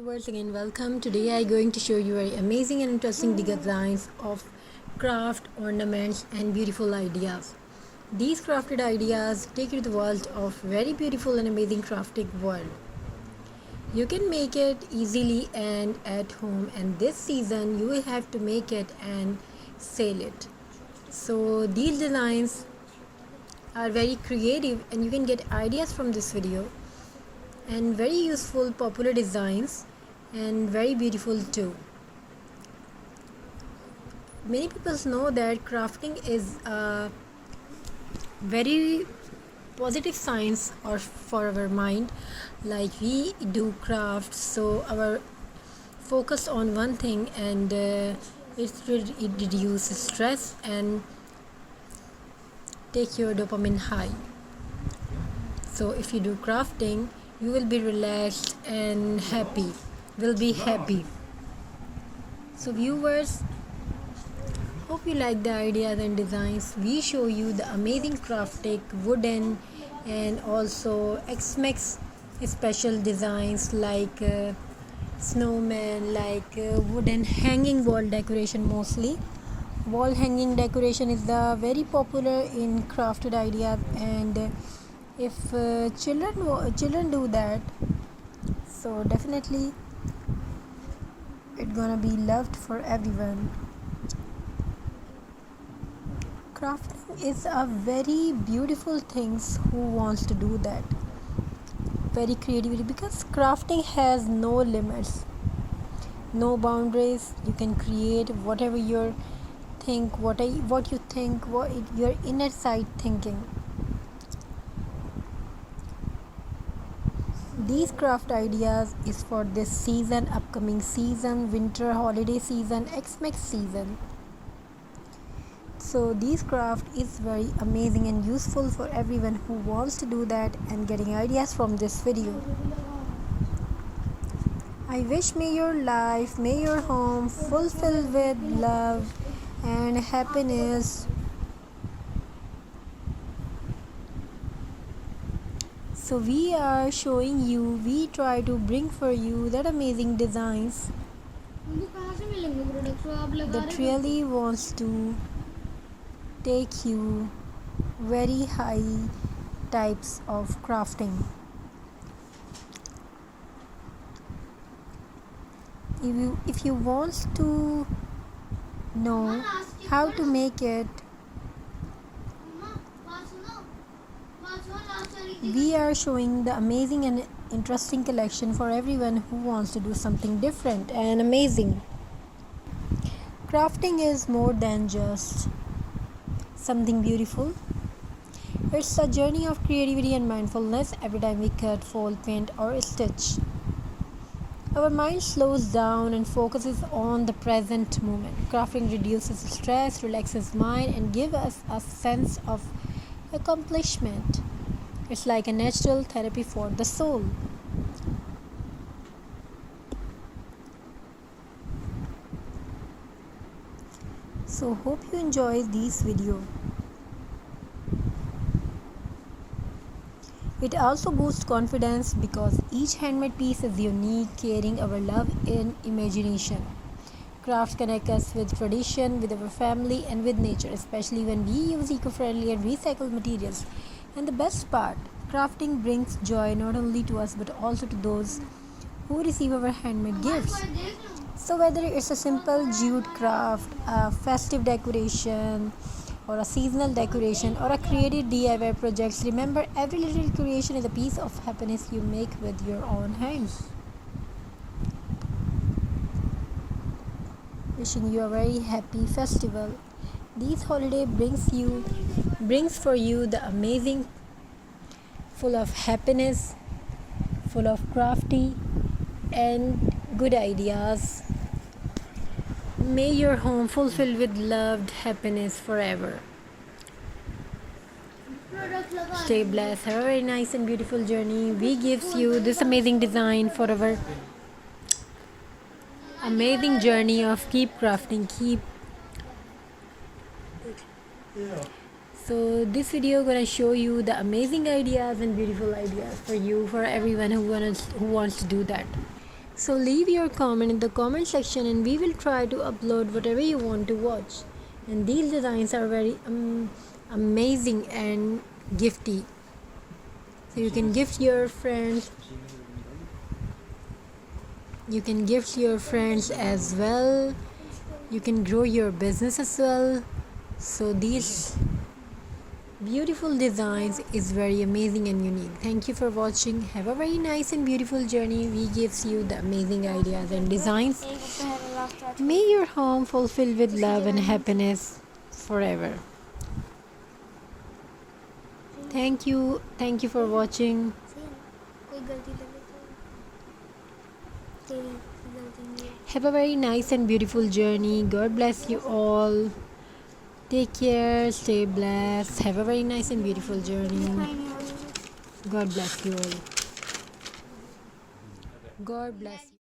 viewers, again welcome. Today I am going to show you very amazing and interesting designs of craft, ornaments and beautiful ideas. These crafted ideas take you to the world of very beautiful and amazing crafting world. You can make it easily and at home, and this season you will have to make it and sell it. So these designs are very creative and you can get ideas from this video, and very useful popular designs and very beautiful too. Many people know that crafting is a very positive science or for our mind. Like we do crafts, so our focus on one thing, and it reduces stress and take your dopamine high. So if you do crafting, you will be relaxed and happy, will be happy. So viewers, hope you like the ideas and designs. We show you the amazing crafting wooden and also X-Mix special designs like snowman, like wooden hanging wall decoration. Mostly wall hanging decoration is the very popular in crafted ideas, and if children do that, so definitely it's gonna be loved for everyone. Crafting is a very beautiful things who wants to do that. Very creativity, because crafting has no limits, no boundaries. You can create whatever you think, what you think, what your inner side thinking. These craft ideas is for this season, upcoming season, winter holiday season, Xmas season. So these craft is very amazing and useful for everyone who wants to do that and getting ideas from this video. I wish may your life, may your home fulfilled with love and happiness. So we are showing you, we try to bring for you that amazing designs that really wants to take you very high types of crafting. If you want to know how to make it, we are showing the amazing and interesting collection for everyone who wants to do something different and amazing. Crafting is more than just something beautiful. It's a journey of creativity and mindfulness. Every time we cut, fold, paint or stitch, our mind slows down and focuses on the present moment. Crafting reduces stress, relaxes mind and gives us a sense of accomplishment. It's like a natural therapy for the soul. So hope you enjoy this video. It also boosts confidence because each handmade piece is unique, carrying our love and imagination. Crafts connect us with tradition, with our family and with nature, especially when we use eco-friendly and recycled materials. And the best part, crafting brings joy not only to us but also to those who receive our handmade gifts. So whether it's a simple jute craft, a festive decoration, or a seasonal decoration, or a creative DIY projects, remember, every little creation is a piece of happiness you make with your own hands. Wishing you a very happy festival. This holiday brings for you the amazing, full of happiness, full of crafty and good ideas. May your home fulfilled with loved happiness forever. Stay blessed. Have a very nice and beautiful journey. We gives you this amazing design for our amazing journey of keep crafting, keep. So this video gonna show you the amazing ideas and beautiful ideas for you, for everyone who wants to do that. So leave your comment in the comment section and we will try to upload whatever you want to watch. And these designs are very amazing and gifty. So you can gift your friends. You can gift your friends as well. You can grow your business as well. So these beautiful designs is very amazing and unique. Thank you for watching. Have a very nice and beautiful journey. We gives you the amazing ideas and designs. May your home fulfilled with love and happiness forever. Thank you for watching. Have a very nice and beautiful journey. God bless you all. Take care, stay blessed. Have a very nice and beautiful journey. God bless you all. God bless you.